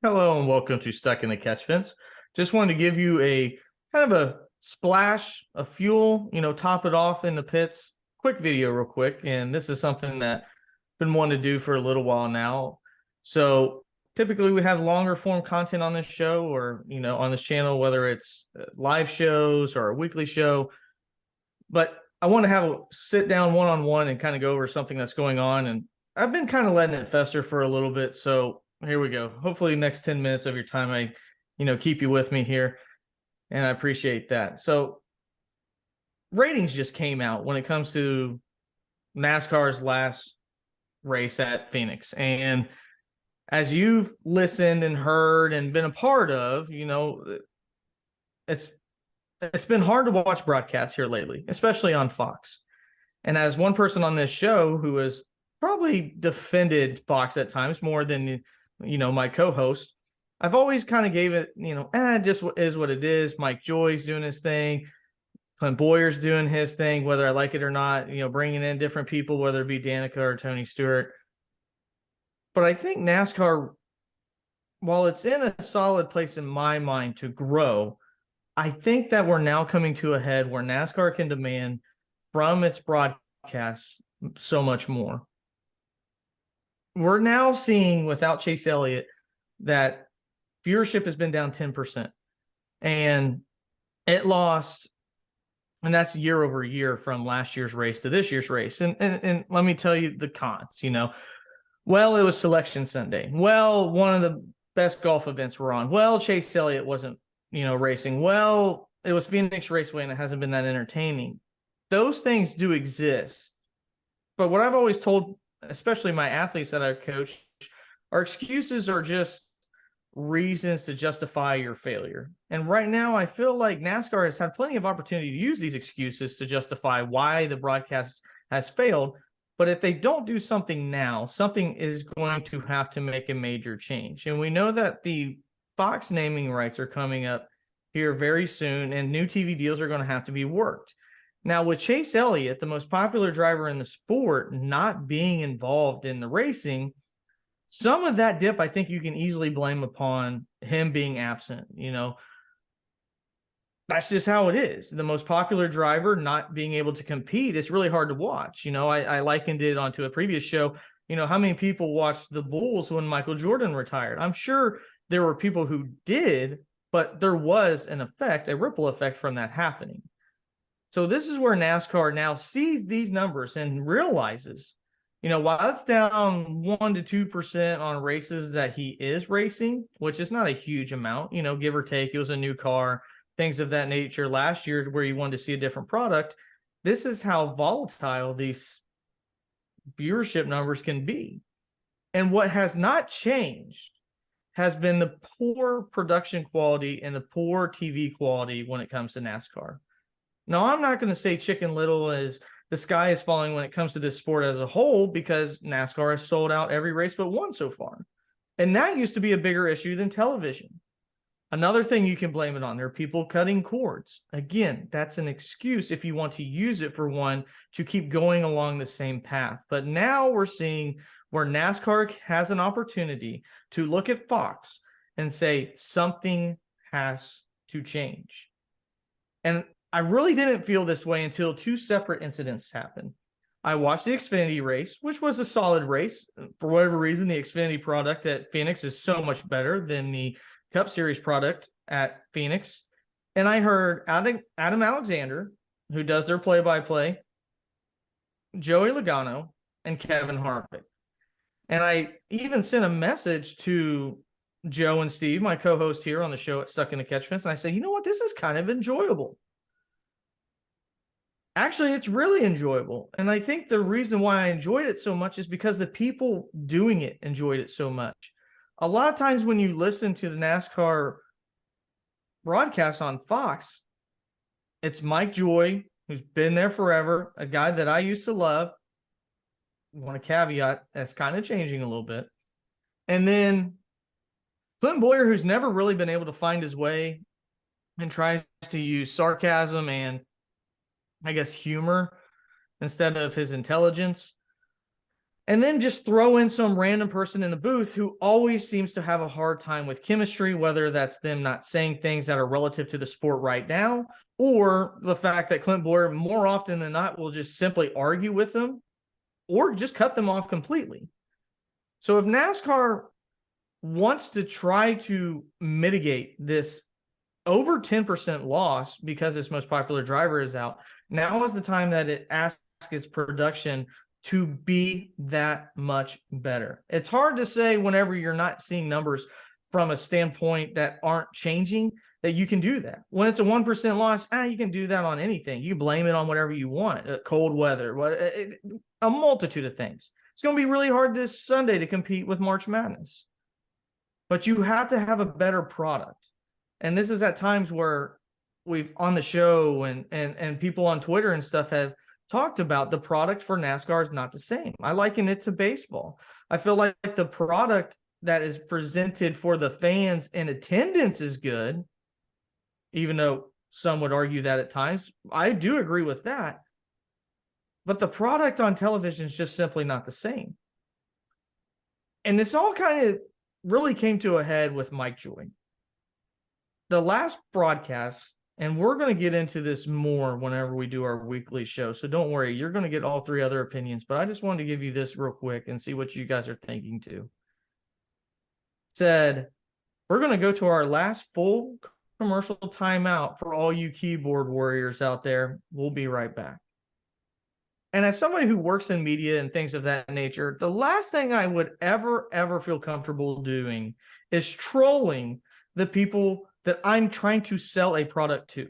Hello and welcome to Stuck in the Catch Fence. Just wanted to give you a kind of a splash of fuel, top it off in the pits. Quick video, real quick. And this is something that I've been wanting to do for a little while now. So typically we have longer form content on this show or, on this channel, whether it's live shows or a weekly show. But I want to have a sit down one-on-one and kind of go over something that's going on. And I've been kind of letting it fester for a little bit. So here we go. Hopefully next 10 minutes of your time, I, keep you with me here. And I appreciate that. So ratings just came out when it comes to NASCAR's last race at Phoenix. And as you've listened and heard and been a part of, it's been hard to watch broadcasts here lately, especially on Fox. And as one person on this show who has probably defended Fox at times more than my co-host, I've always kind of gave it, just is what it is. Mike Joy's doing his thing. Clint Boyer's doing his thing, whether I like it or not, bringing in different people, whether it be Danica or Tony Stewart. But I think NASCAR, while it's in a solid place in my mind to grow, I think that we're now coming to a head where NASCAR can demand from its broadcasts so much more. We're now seeing, without Chase Elliott, that viewership has been down 10%. And it lost, and that's year over year from last year's race to this year's race. And let me tell you the cons, Well, it was Selection Sunday. Well, one of the best golf events were on. Well, Chase Elliott wasn't, racing. Well, it was Phoenix Raceway and it hasn't been that entertaining. Those things do exist. But what I've always told, especially my athletes that I coach, our excuses are just reasons to justify your failure. And right now, I feel like NASCAR has had plenty of opportunity to use these excuses to justify why the broadcast has failed. But if they don't do something now, something is going to have to make a major change. And we know that the Fox naming rights are coming up here very soon, and new TV deals are going to have to be worked. Now, with Chase Elliott, the most popular driver in the sport, not being involved in the racing, some of that dip, I think you can easily blame upon him being absent. That's just how it is. The most popular driver not being able to compete, it's really hard to watch. I likened it onto a previous show. How many people watched the Bulls when Michael Jordan retired? I'm sure there were people who did, but there was an effect, a ripple effect from that happening. So this is where NASCAR now sees these numbers and realizes, while it's down 1% to 2% on races that he is racing, which is not a huge amount, give or take, it was a new car, things of that nature last year where you wanted to see a different product. This is how volatile these viewership numbers can be. And what has not changed has been the poor production quality and the poor TV quality when it comes to NASCAR. Now, I'm not going to say Chicken Little is the sky is falling when it comes to this sport as a whole, because NASCAR has sold out every race but one so far. And that used to be a bigger issue than television. Another thing you can blame it on, there are people cutting cords. Again, that's an excuse if you want to use it for one to keep going along the same path. But now we're seeing where NASCAR has an opportunity to look at Fox and say something has to change. And I really didn't feel this way until two separate incidents happened. I watched the Xfinity race, which was a solid race. For whatever reason, the Xfinity product at Phoenix is so much better than the Cup Series product at Phoenix. And I heard Adam Alexander, who does their play-by-play, Joey Logano, and Kevin Harvick. And I even sent a message to Joe and Steve, my co-host here on the show at Stuck in the Catch Fence, and I said, you know what, this is kind of enjoyable. Actually, it's really enjoyable. And I think the reason why I enjoyed it so much is because the people doing it enjoyed it so much. A lot of times when you listen to the NASCAR broadcast on Fox, it's Mike Joy, who's been there forever, a guy that I used to love. I want to caveat, that's kind of changing a little bit. And then Clint Boyer, who's never really been able to find his way and tries to use sarcasm and, I guess, humor instead of his intelligence. And then just throw in some random person in the booth who always seems to have a hard time with chemistry, whether that's them not saying things that are relative to the sport right now, or the fact that Clint Boyer more often than not will just simply argue with them or just cut them off completely. So if NASCAR wants to try to mitigate this over 10% loss because its most popular driver is out, now is the time that it asks its production to be that much better. It's hard to say whenever you're not seeing numbers from a standpoint that aren't changing that you can do that. When it's a 1% loss, you can do that on anything. You blame it on whatever you want, cold weather, a multitude of things. It's going to be really hard this Sunday to compete with March Madness. But you have to have a better product. And this is at times where we've on the show and people on Twitter and stuff have talked about the product for NASCAR is not the same. I liken it to baseball. I feel like the product that is presented for the fans in attendance is good, even though some would argue that at times. I do agree with that. But the product on television is just simply not the same. And this all kind of really came to a head with Mike Joy. The last broadcast, and we're going to get into this more whenever we do our weekly show. So don't worry, you're going to get all three other opinions. But I just wanted to give you this real quick and see what you guys are thinking too. Said, we're going to go to our last full commercial timeout for all you keyboard warriors out there. We'll be right back. And as somebody who works in media and things of that nature, the last thing I would ever feel comfortable doing is trolling the people that I'm trying to sell a product to,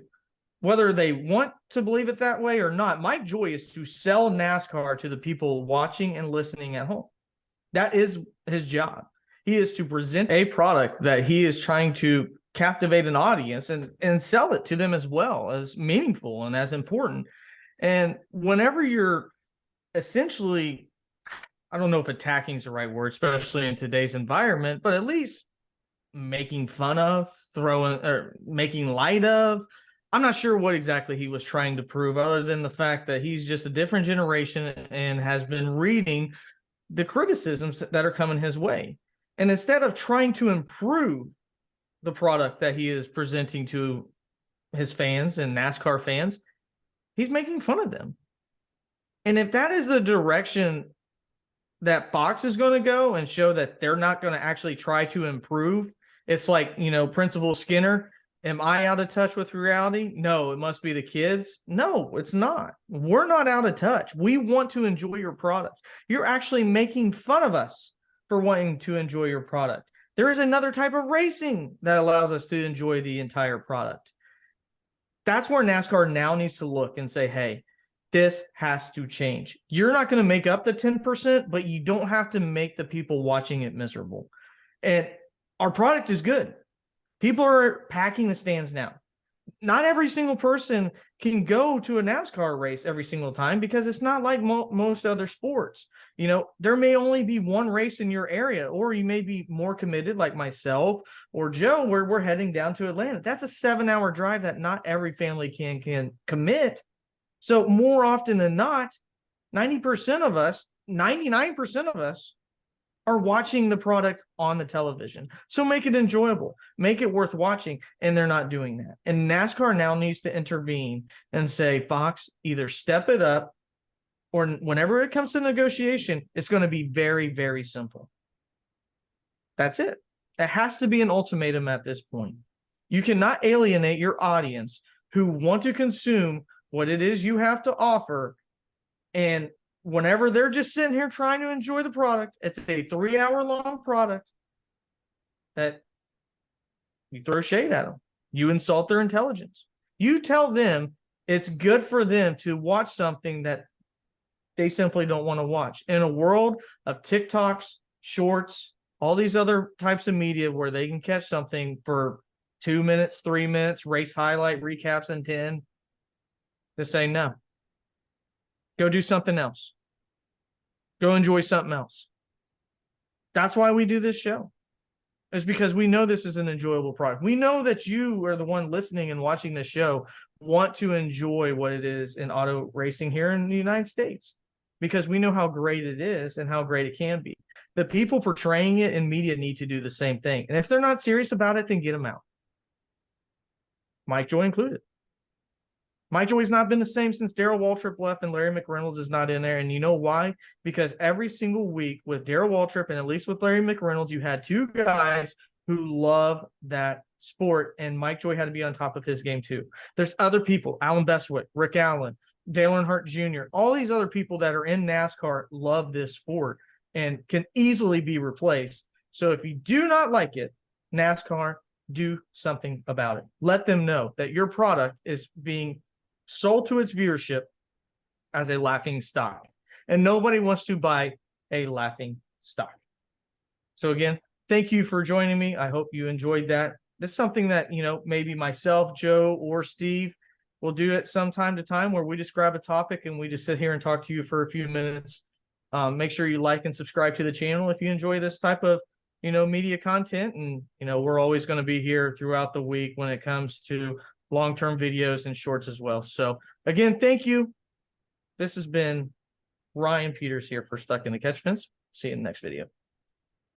whether they want to believe it that way or not. Mike Joy is to sell NASCAR to the people watching and listening at home. That is his job. He is to present a product that he is trying to captivate an audience and sell it to them as well as meaningful and as important. And whenever you're essentially, I don't know if attacking is the right word, especially in today's environment, but at least making fun of, making light of. I'm not sure what exactly he was trying to prove, other than the fact that he's just a different generation and has been reading the criticisms that are coming his way. And instead of trying to improve the product that he is presenting to his fans and NASCAR fans, he's making fun of them. And if that is the direction that Fox is going to go and show that they're not going to actually try to improve, it's like, Principal Skinner, am I out of touch with reality? No, it must be the kids. No, it's not. We're not out of touch. We want to enjoy your product. You're actually making fun of us for wanting to enjoy your product. There is another type of racing that allows us to enjoy the entire product. That's where NASCAR now needs to look and say, hey, this has to change. You're not going to make up the 10%, but you don't have to make the people watching it miserable. And our product is good. People are packing the stands now. Not every single person can go to a NASCAR race every single time because it's not like most other sports. There may only be one race in your area, or you may be more committed like myself or Joe, where we're heading down to Atlanta. That's a 7-hour drive that not every family can commit. So more often than not, 90% of us, 99% of us are watching the product on the television. So make it enjoyable, make it worth watching, and they're not doing that. And NASCAR now needs to intervene and say, Fox, either step it up, or whenever it comes to negotiation, it's going to be very, very simple. That's it. It has to be an ultimatum at this point. You cannot alienate your audience who want to consume what it is you have to offer, and whenever they're just sitting here trying to enjoy the product, it's a 3-hour-long product that you throw shade at them. You insult their intelligence. You tell them it's good for them to watch something that they simply don't want to watch. In a world of TikToks, shorts, all these other types of media where they can catch something for 2 minutes, 3 minutes, race highlight recaps in 10, to say no. Go do something else. Go enjoy something else. That's why we do this show. It's because we know this is an enjoyable product. We know that you are the one listening and watching this show want to enjoy what it is in auto racing here in the United States. because we know how great it is and how great it can be. The people portraying it in media need to do the same thing. And if they're not serious about it, then get them out. Mike Joy included. Mike Joy's not been the same since Darrell Waltrip left and Larry McReynolds is not in there. And you know why? Because every single week with Darrell Waltrip and at least with Larry McReynolds, you had two guys who love that sport, and Mike Joy had to be on top of his game too. There's other people, Alan Bestwick, Rick Allen, Dale Earnhardt Jr., all these other people that are in NASCAR love this sport and can easily be replaced. So if you do not like it, NASCAR, do something about it. Let them know that your product is being sold to its viewership as a laughing stock, and nobody wants to buy a laughing stock. So again, thank you for joining me. I hope you enjoyed that. This is something that, you know, maybe myself, Joe, or Steve will do it some time to time, where we just grab a topic and we just sit here and talk to you for a few minutes. Make sure you like and subscribe to the channel if you enjoy this type of, you know, media content. And, you know, we're always going to be here throughout the week when it comes to long-term videos and shorts as well. So again, thank you. This has been Ryan Peters here for Stuck in the Catch Fence. See you in the next video.